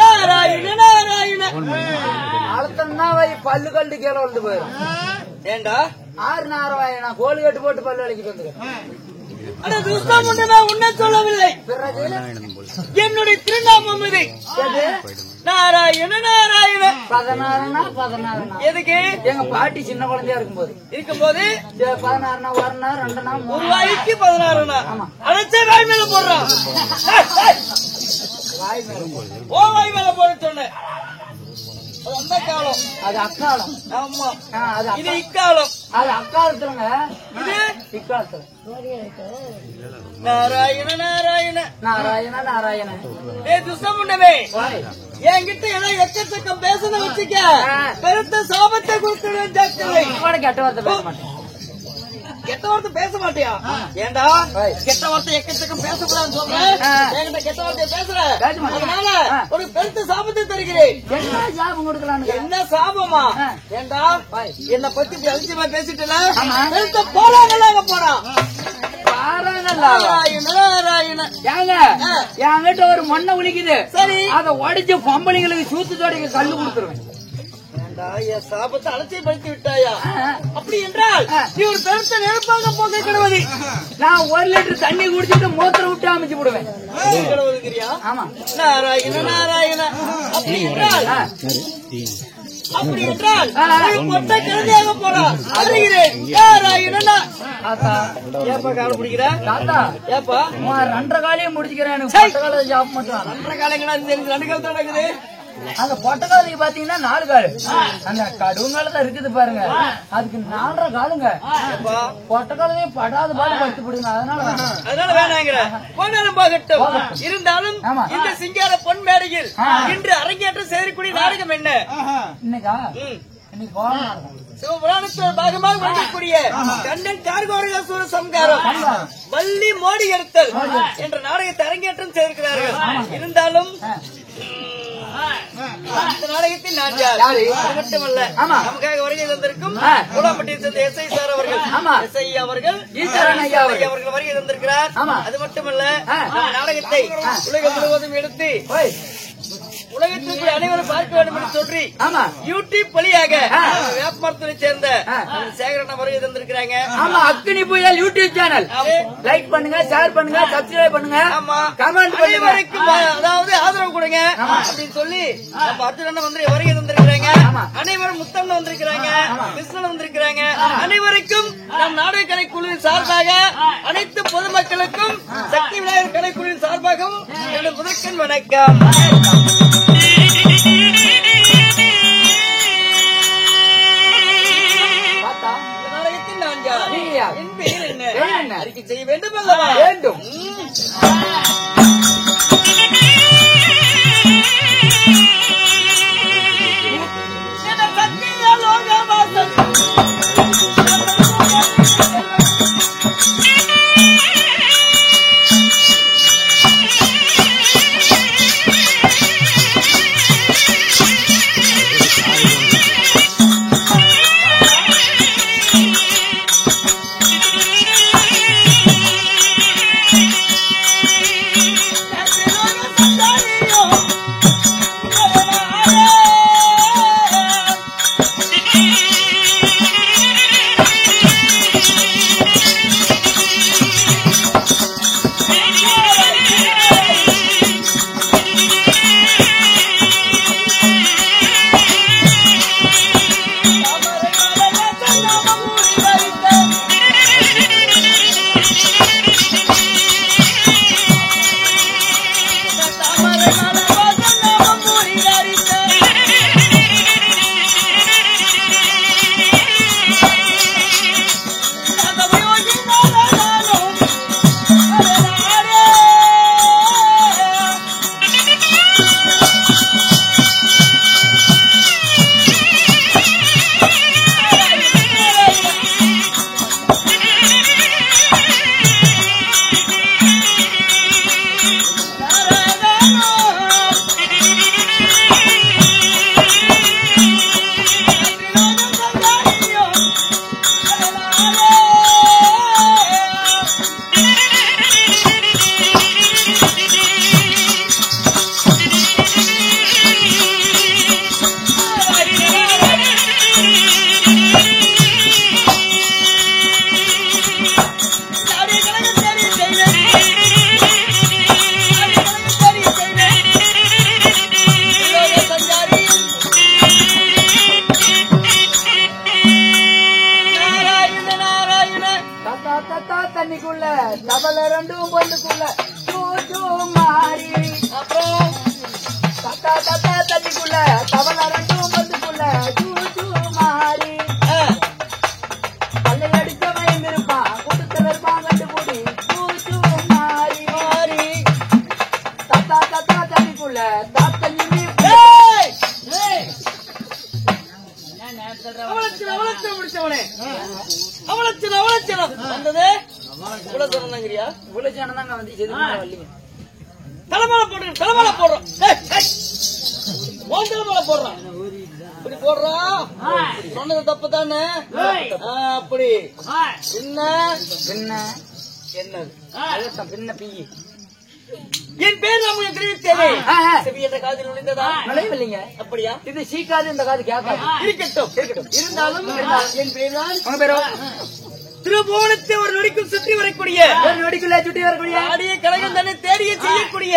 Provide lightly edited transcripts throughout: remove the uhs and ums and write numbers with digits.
நாராயண நாராயண அழுத்தம்னா வை பல்லு கல்டு கீழே வந்து போயிடும். ஏண்டா 6 நாராயணா கோழி கட்டு போட்டு பல்லு வலிக்கிட்டு வந்துருக்கேன். அட துஷ்டம் ஒன்றுமே உன்ன சொல்லவில்லை. பிறகு என்னுடைய திருநாமம் இது. நாராயண நாராயண 16 எதுக்கு? எங்க பாட்டி சின்ன குழந்தையா இருக்கும்போது 16 1 2 ரூபாய்க்கு 16 அடைச்ச வாய் மேல போடுறான். ஓ வாய் மேல போட சொன்னேன். அது அந்த காலம், அது அக்காலம். ஆமா அது இது இக்காலம். அது அக்காலத்துலங்க, இது இக்காலத்துல. நாராயண நாராயண நாராயண நாராயண. ஏ துஷ்டம் உண்டவே, என்கிட்ட ஏதோ எக்கச்சக்கம் பேசுன வச்சுக்க பெருத்த சாபத்தை கொடுத்துருவேன். ஜாக்கிரதை. கெட்ட வார்த்தை பேச மாட்டேன். கெட்ட வார்த்தை பேச மாட்டியா? ஏண்டா கெட்ட வார்த்தை எக்கச்சக்கம் பேசக்கூடாதுன்னு சொல்றேன். என்கிட்ட கெட்ட வார்த்தை பேசுற, அதனால ஒரு பெருத்த சாபத்தை தருகிறேன். என்ன சாபம் கொடுக்கலான்னு? என்ன சாபமா? ஏண்டா என்ன பத்தி அலட்சியமா பேசிட்டல, பெருத்த போறாங்க போறான். என்கிட்ட ஒரு மண்ணை உளிக்குது, சரி அதை உடைச்சு பொம்பளைங்களுக்கு சூத்து தோடைக்கு கல்லு கொடுத்துருவேன். என் சாபத்தை அலட்சியப்படுத்தி விட்டாயா? அப்படி என்றால் நீ ஒரு பெருத்த நெருப்பாக போக கிடவது. நான் 1 லிட்டர் தண்ணி குடிச்சிட்டு மூத்திர விட்டு அமைச்சு விடுவேன். கிடவுதுங்கிறியா? ஆமா. நாராயண நாராயண. அப்படி என்றால் மொத்த கிழமையாக போறா. அறிகிறேன். நாராயணனா ஏப்பா காலம் பிடிக்கிற? ஏப்பா 2 காலையும் முடிச்சுக்கிறேன். எனக்கு காலை ஜாப் மட்டும் 2 காலங்களா 2 காலம் தான் நடக்குது. அந்த பொட்டக்காலுக்கு பாத்தீங்கன்னா 4 காலு. அந்த கடுங்காலதான் இருக்குது பாருங்க, அதுக்கு 4.5 காலுங்க. பொட்டக்காலையும் படாத பாடு படுத்து போடுங்க. அதனால வேணாங்கிற பொன்னரம் போகட்டும். இருந்தாலும் இந்த சிங்கார பொன் மேடையில் இன்று அரங்கேற்றம் சேரக்கூடிய நாடகம் என்ன? இன்னைக்கா? இன்னைக்கு போகலாம். சிவபுராணத்தில் பாகமாக வழங்கக்கூடிய கண்ணன் கார்கோரகாசுர சம்காரம் வள்ளி மோடி எடுத்தல் என்ற நாடகத்தை அரங்கேற்றம் செய்திருக்கிறார்கள். இருந்தாலும் இந்த நாடகத்தின் நாட்டியார் அது மட்டுமல்ல, நமக்காக வருகை தந்திருக்கும் கூடாம்பட்டியை சேர்ந்த எஸ்ஐ சார் அவர்கள், எஸ்ஐ அவர்கள் அவர்கள் வருகை தந்திருக்கிறார். அது மட்டுமல்ல, நம்ம நாடகத்தை உலகம் முழுவதும் எடுத்து உலகத்திற்கு அனைவரும் பார்க்க வேண்டும் என்று சொல்லி யூடியூப் வழியாக வேப்பமரத்தை சேர்ந்த சேகரன் வருகை தந்திருக்கிறாங்க. ஆமா, அக்னி புயல் யூடியூப் சேனல் லைக் பண்ணுங்க, ஷேர் பண்ணுங்க, சப்ஸ்கிரைப் பண்ணுங்க, கமெண்ட் பண்ணுங்க, அதாவது ஆதரவு கொடுங்க அப்படின்னு சொல்லி நம்ம அர்ஜுனன் வந்து வருகை தந்திருக்கிறாங்க. அனைவரும் முத்தம் வந்திருக்கிறாங்க, கிருஷ்ணன் வந்திருக்கிறாங்க. அனைவருக்கும் நம் நாடக கலைக்குழுவின் சார்பாக அனைத்து பொதுமக்களுக்கும் சக்தி விநாயகர் கலைக்குழுவின் சார்பாகவும் என்னுடைய முதற்கண் வணக்கம். நாடகத்தின் நான் யார், என் பெயர் என்ன அறிக்கை செய்ய வேண்டும் அல்லவா? வேண்டும். அவலட்சணம் முடிச்சவனே அவலட்சணம் வந்தது குலதனம் தாங்கிறியா? குலஜானம் தாங்க வந்து வரலீங்க. தலைமலை போடுறோம் தலைமலை போடுறான் இப்படி போடுறான். சொன்னது தப்பு தானே? அப்படி பின்ன என்னது பின்ன பிய்யி என் பேர் நமக்கு தெரிவித்தேனே செவி என்ற காதில் நுழைந்ததா? நுழைவில்லைங்க. அப்படியா? இது சீக்காது இந்த காது கேட்காது. இருக்கட்டும் இருந்தாலும் என் பேர் தான் உங்க பேரோ திருபுவனத்தை ஒரு நொடிக்குள் சுற்றி வரக்கூடிய ஒரு நொடிக்குள்ள சுற்றி வரக்கூடிய ஆடிய கழகம் தன்னை தேடிய செய்யக்கூடிய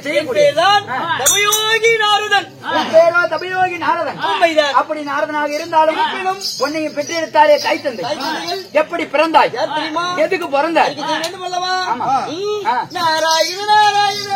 செய்யக்கூடியதான் தபயோகி நாரதன். பேரோ தபயோகி நாரதன். உண்மைதான். அப்படி நாரதனாக இருந்தாலும் உன்னையும் பெற்றெடுத்தாலே தாய் தந்தை எப்படி பிறந்தாய்? தெரியுமா? எதுக்கு பிறந்தாய்? வேண்டும் அல்லவா? ஆமா. நாராயண நாராயண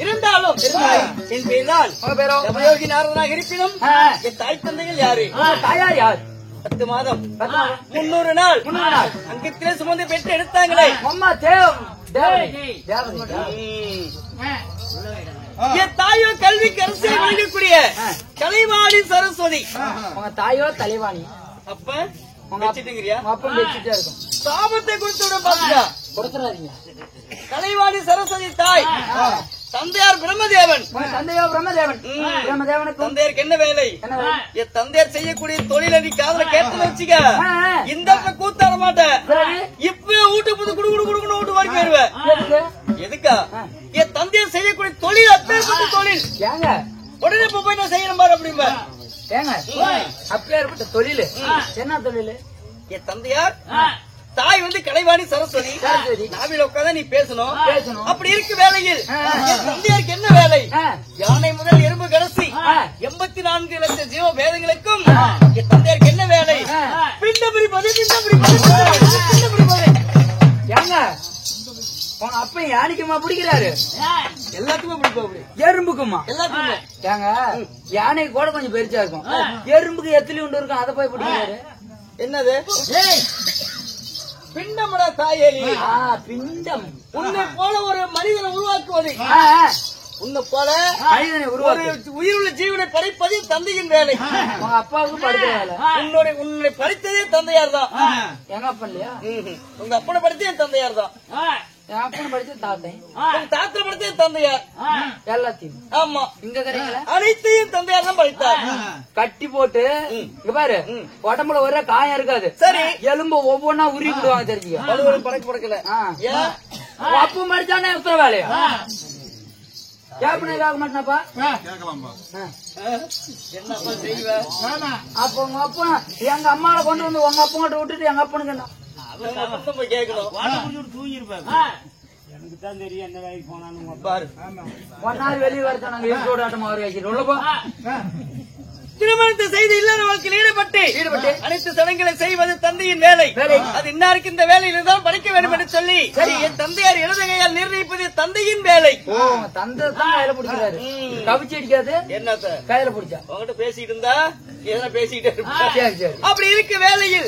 இருந்தாலும் என் பேர் தான் தபயோகி நாரதனாக இருப்பினும் என் தாய் தந்தைகள் யாரு? தாயார் யார்? 10 மாதம் 300 நாள் அங்கத்திலே சுமந்து பெற்று எடுத்தாங்களே அம்மா என் தாயோ கல்விக்கு அரசு வழங்கக்கூடிய கலைவாணி சரஸ்வதி. உங்க தாயோ தலைவாணி. அப்ப வச்சுட்டுங்கிறியா? அப்ப வச்சுட்டே இருக்கும். சாபத்தை கொடுத்து விட பாத்துக்கா. கொடுத்துறாதீங்க. கலைவாணி சரஸ்வதி தாய் தந்தையார் பிரம்மதேவன். தந்தையோ பிரம்மதேவன். பிரம்மதேவனுக்கு தந்தையருக்கு என்ன வேலை? என் தந்தையார் செய்யக்கூடிய தொழில நீ காதல கேட்டு வச்சுக்க. இந்த கூத்தாட மாட்டேன். இப்பவே வீட்டு புது குடு குடு குடுக்கணும் வீட்டு வரைக்கும் வருவேன். எதுக்கா? என் தந்தையார் செய்யக்கூடிய தொழில் அப்பேற்பட்ட தொழில். ஏங்க உடனே போய் நான் செய்யணும் பாரு அப்படிம்ப. ஏங்க அப்பேற்பட்ட தொழில் என்ன தொழில்? என் தந்தையார் தாய் வந்து கலைவாணி சரஸ்வதி. நாவில உட்காந்து நீ பேசணும். அப்படி இருக்கு வேலையில் என் தந்தையாருக்கு என்ன வேலை? யானை முதல் எறும்பு கடைசி 84 லட்சம் ஜீவ வேதங்களுக்கும் என் தந்தையாருக்கு என்ன வேலை? பிண்ட பிரிப்பது. ஏங்க உங்க அப்ப யானைக்குமா பிடிக்கிறாரு? எல்லாத்துக்குமே பிடிப்பா? எறும்புக்குமா? எல்லாத்துக்குமே. ஏங்க யானைக்கு கூட கொஞ்சம் பெருசா இருக்கும், எறும்புக்கு எத்தனை உண்டு இருக்கும், அதை போய் பிடிக்கிறாரு. என்னது பிண்டமடா தாயேலி? பிண்டம். உன்னை போல ஒரு மனிதனை உருவாக்குவது உன்னை போல மனிதனை உருவாக்கு உயிருள்ள ஜீவனை படைப்பதே தந்தையின் வேலை. உங்க அப்பாவுக்கு படிக்கிற வேலை. உன்னை படித்ததே தந்தையார் தான். எங்க அப்பா இல்லையா? உங்க அப்பனை படித்தே என் தந்தையார் தான். என் அப்பனை படிச்சது தாத்தேன். உங்க தாத்தனை படித்தே தந்தையார். எல்லாத்தையும். ஆமா, இங்க கிடைக்கல. அனைத்தையும் தந்தையார் தான் படித்தார். கட்டி போட்டு இங்க பாரு, உடம்புல ஒரே காயம் இருக்காது. சரி, எலும்பு ஒவ்வொன்னா உருவி விடுவாங்க தெரிஞ்சுக்க. படைக்க படைக்கல. அப்ப மடிச்சானே எத்தனை வேலையா? கேப்பனே கேட்க மாட்டேனாப்பா? என்னப்பா செய்வ? அப்ப உங்க அப்பா எங்க அம்மாவை கொண்டு வந்து உங்க அப்பா கிட்ட விட்டுட்டு எங்க அப்பனுக்கு என்ன போய் கேட்கணும். எனக்கு தான் தெரியும் என்ன வேலைக்கு போனான்னு பாரு. ஒரு நாள் வெளியே வரச்சா நாங்க இருக்கோட ஆட்டமா வர வைக்கிறோம். உள்ளப்பா திருமணத்தை செய்து இல்லற வாழ்க்கையில் ஈடுபட்டு அனைத்து சடங்குகளை செய்வது தந்தையின் வேலை. அது இன்னாருக்கு இந்த வேலையில் தான் படிக்க வேண்டும் என்று சொல்லி என் தந்தையார் இடதுகையால் நிர்ணயிப்பது தந்தையின் வேலை. தந்தை தான் கையில பிடிக்கிறாரு. கவிச்சு அடிக்காது. என்னத்த கையில பிடிச்சா உங்ககிட்ட பேசிட்டு இருந்தா எதனா பேசிக்கிட்டே இருப்பா. சரி சரி. அப்படி இருக்க வேலையில்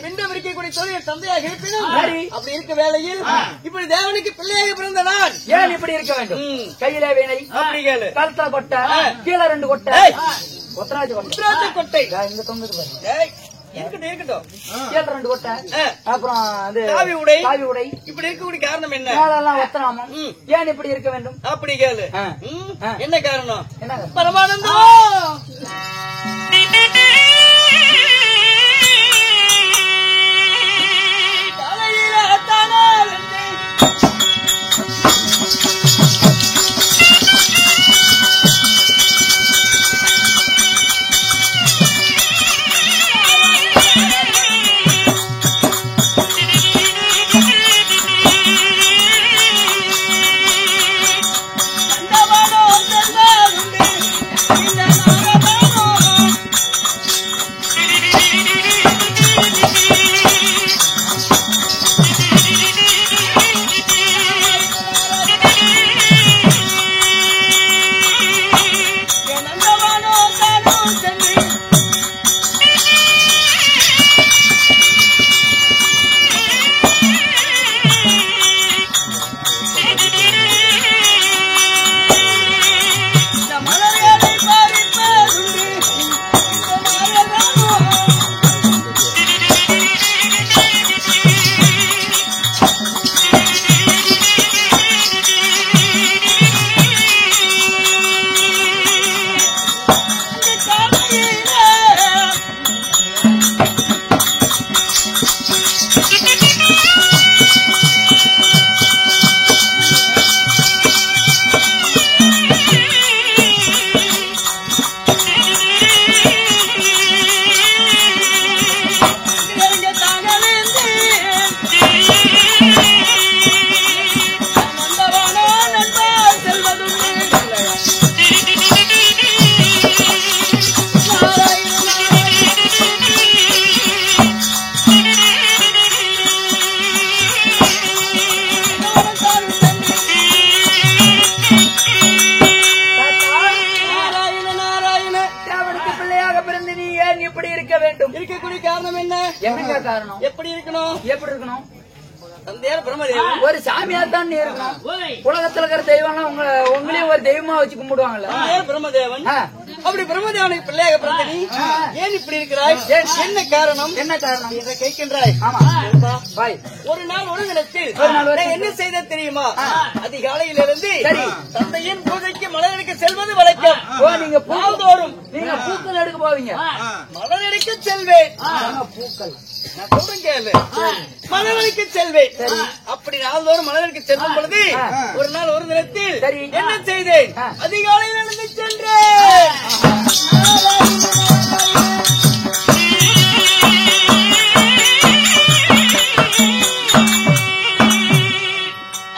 பிண்டம் இருக்கக்கூடிய தொழில் தந்தையாக இருப்பினும் அப்படி இருக்க வேலையில் இப்படி தேவனுக்கு பிள்ளையாக பிறந்த நான் ஏன் இப்படி இருக்க வேண்டும்? கையில வேணை அப்படி கேளு. கழுத்தா கொட்டை, கீழே 2 கொட்டை, ஒத்தராஜ கொட்டை இங்க தொங்குது பாரு. இருக்கட்டும் இருக்கட்டும். கீழே 2 கொட்டை, அப்புறம் அது காவி உடை. இப்படி இருக்கக்கூடிய காரணம் என்ன? மேலெல்லாம் ஒத்தராமம். ஏன் இப்படி இருக்க வேண்டும்? அப்படி கேளு. என்ன காரணம்? என்ன பரமானந்தம். இருக்கக்கூடிய காரணம் என்ன? என்னங்க காரணம்? எப்படி இருக்கணும்? எப்படி இருக்கணும்? தந்தையார் பிரம்மதேவன் ஒரு சாமியார் தான் இருக்கணும். உலகத்துல இருக்கிற தெய்வம் உங்களையும் ஒரு தெய்வமா வச்சு கும்பிடுவாங்கல்ல. பிரம்மதேவன். அப்படி பிரம்மதேவனுக்கு பிள்ளையாக பிறந்த நீ ஏன் இப்படி இருக்கிறாய்? என்ன காரணம்? என்ன காரணம்? இதை கேட்கின்றாய். ஆமா பாய். ஒரு நாள் ஒரு தினத்தில் என்ன செய்த தெரியுமா? அதிகாலையிலிருந்து தந்தையின் பூஜைக்கு மலரடிக்க செல்வது வழக்கம். நீங்க நாள்தோறும் நீங்க பூக்கள் எடுக்க போவீங்க. மலரடிக்க செல்வேன். பூக்கள் நான் சொல்றேன் கேளு. மலரடிக்க செல்வேன். அப்படி நாள்தோறும் மலரடிக்க செல்லும் பொழுது ஒரு நாள் ஒரு தினத்தில் என்ன செய்தேன்? அதிகாலையில் எழுந்து சென்றேன்.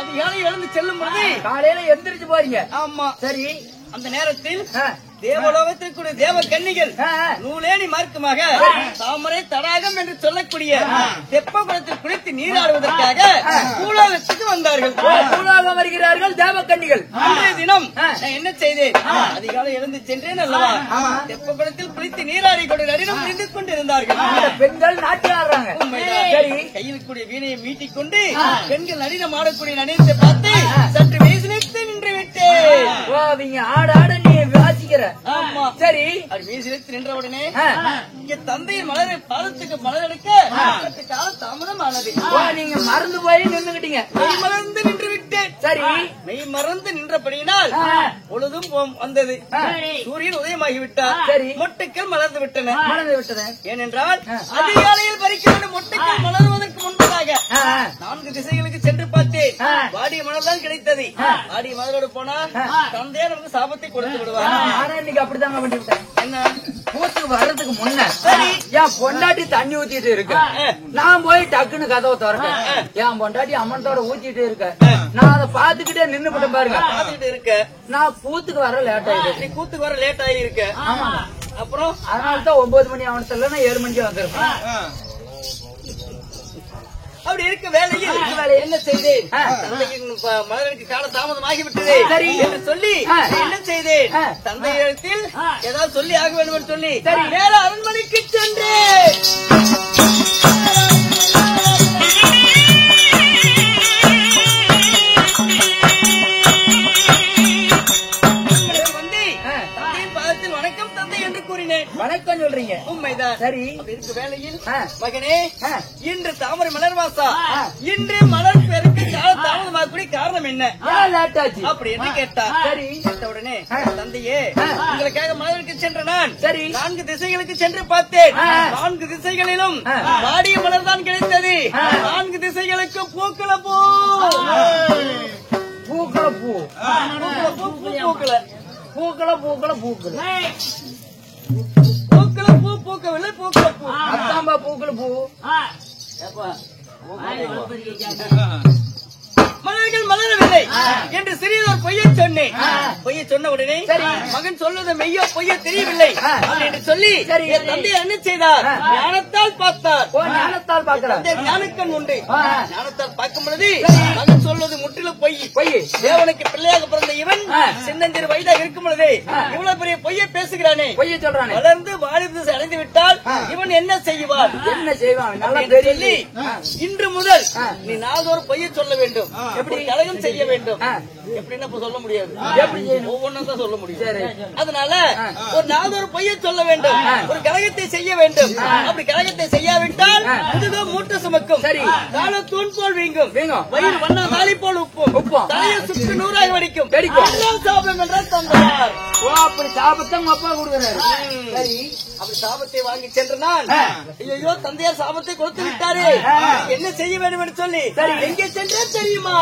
அதிகாலையில் எழுந்து செல்லும் பொழுது காலையில எந்திரிச்சு போறீங்க. ஆமா சரி. அந்த நேரத்தில் தேவலோகத்திற்குரிய தேவ கன்னிகள் நூலேணி மார்க்கமாக தாமரை தடாகம் என்று சொல்லக்கூடிய தெப்பகுளத்தில் குளித்து நீராடுவதற்காக பூலோகத்துக்கு வந்தார்கள். பூலோகம் வருகிறார்கள் தேவ கன்னிகள். அன்றைய தினம் நான் என்ன செய்தேன்? அதிகாலை எழுந்து சென்றேன் அல்லவா? தெப்பகுளத்தில் குளித்து நீராடி கொண்டு நடினம் புரிந்து கொண்டிருந்தார்கள். பெண்கள் நாட்டி ஆடுறாங்க. கையில் கூடிய வீணையை மீட்டிக் கொண்டு பெண்கள் நடினம் ஆடக்கூடிய நடினத்தை பார்த்து சற்று வேசினைத்து நின்று விட்டேன். ஓ அவங்க ஆட ஆட நீ வாசிக்கிற. ஆமா சரி அது வீசிலிருந்து நின்ற உடனே இங்க தந்தையின் மலரை பாதத்துக்கு மலர் எடுக்க காலம் தாமதம் ஆனது. ஓ நீங்க மறந்து போய் நின்னுகிட்டீங்க. மெய் மறந்து நின்று விட்டேன். சரி மெய் மறந்து நின்றபடியினால் பொழுதும் வந்தது. சூரியன் உதயமாகிவிட்டார். சரி மொட்டுக்கள் மலர்ந்து விட்டன. மறந்து விட்டது. ஏனென்றால் அதிகாலையில் பறிக்க வேண்டும். மொட்டுக்கள் மலர்வதற்கு முன்பதாக 4 திசைகளுக்கு சென்று பார்த்தேன். வாடிய மலர் தான் கிடைத்தது. வாடிய மலரோடு போனா தந்தையா நமக்கு சாபத்தை கொடுத்து விடுவார். ஆனா இன்னைக்கு அப்படித்தாங்க பண்ணி விட்டேன். என்ன பூத்துக்கு வர்றதுக்கு முன்ன என் பொண்டாட்டி தண்ணி ஊத்திட்டு இருக்க. நான் போய் டக்குன்னு கதவை திறக்க என் பொண்டாட்டி அம்மனத்தோட ஊத்திட்டு இருக்க. நான் அதை பாத்துக்கிட்டே நின்னு போட்டு பாருங்க. பாத்துக்கிட்டு இருக்க. நான் பூத்துக்கு வர லேட் ஆயிடுச்சு. நீ கூத்துக்கு வர லேட் ஆகி இருக்க. ஆமா அப்புறம் அதனாலதான் 9 மணி ஆவணத்துல 7 மணிக்கு வந்திருப்பேன். அப்படி இருக்க வேலையில் என்ன செய்தேன்? தந்தையின் மலருக்கு கால தாமதம் ஆகிவிட்டது. சரி என்று சொல்லி என்ன செய்தேன்? தந்தையிடத்தில் ஏதாவது சொல்லி ஆக வேண்டும் என்று சொல்லி மேல அரண்மனைக்கு சென்றேன். வணக்கம் தந்தை என்று கூறினேன். வணக்கம் சொல்றீங்க. உண்மைதான். சரி இருக்க வேலையில் மகனே இன்று தாமரை மலர் வாசா இன்று மலர் பெருக்கு கால தாமதமாகக்கூடிய காரணம் என்ன லேட் ஆச்சு அப்படி என்று கேட்டார். சரி கேட்ட உடனே தந்தையே உங்களுக்காக மலருக்கு சென்ற நான் சரி 4 திசைகளுக்கு சென்று பார்த்தேன். 4 திசைகளிலும் வாடிய மலர் தான் கிடைத்தது. 4 திசைகளுக்கு பூக்கள பூ பூக்கள பூ பூக்கள பூக்கள பூக்கள பூக்கள பூக்கள பூ பூக்கவில்லை. பூக்கள பூ அத்தாம்பா பூக்கள பூ மலர்கள் மலரவில்லை என்று சிறியதொரு பொய்யை சொன்னேன். பொய்யை சொன்ன உடனே மகன் சொல்வது மெய்யோ பொய்யோ தெரியவில்லை என்று சொல்லி என் தந்தை என்ன செய்தார்? ஞானத்தால் பார்த்தார். ஞானத்தால் பார்க்கிறார். ஞானக்கண் உண்டு. ஞானத்தால் பார்க்கும் பொழுது மகன் சொல்வது முற்றிலும் பொய். தேவனுக்கு பிள்ளையாக பிறந்த இவன் சின்னஞ்சிறு வயதாக இருக்கும் பொழுதே இவ்வளவு பெரிய பொய்யை பேசுகிறானே. பொய்யை சொல்றானே. வளர்ந்து வாலிபத்தை அடைந்து விட்டால் இவன் என்ன செய்வான்? என்ன செய்வான்? நல்லா சொல்லி இன்று முதல் நீ நாள்தோறும் பொய்யை சொல்ல வேண்டும். எப்படி கலகம் செய்ய வேண்டும் எப்படின்னு சொல்ல முடியாது. ஒவ்வொன்றும் தான் சொல்ல முடியும். அதனால ஒரு நாள்தோறும் பொய்யை சொல்ல வேண்டும். ஒரு கலகத்தை செய்ய வேண்டும். அப்படி கலகத்தை செய்யாவிட்டால் முதுகோ மூட்டை சுமக்கும். சரி கால தூண் போல் வீங்கும். வயிறு வண்ணா தாலி போல் உப்பும். தலையை சுற்று 100 வரைக்கும் சாபம் என்றால் தந்தார். அப்படி சாபத்தை அப்பா கொடுக்கிறாரு. சரி அப்படி சாபத்தை வாங்கி சென்று நான் ஐயோ தந்தையார் சாபத்தை கொடுத்து விட்டாரு என்ன செய்ய வேண்டும் என்று சொல்லி எங்கே சென்றே தெரியுமா?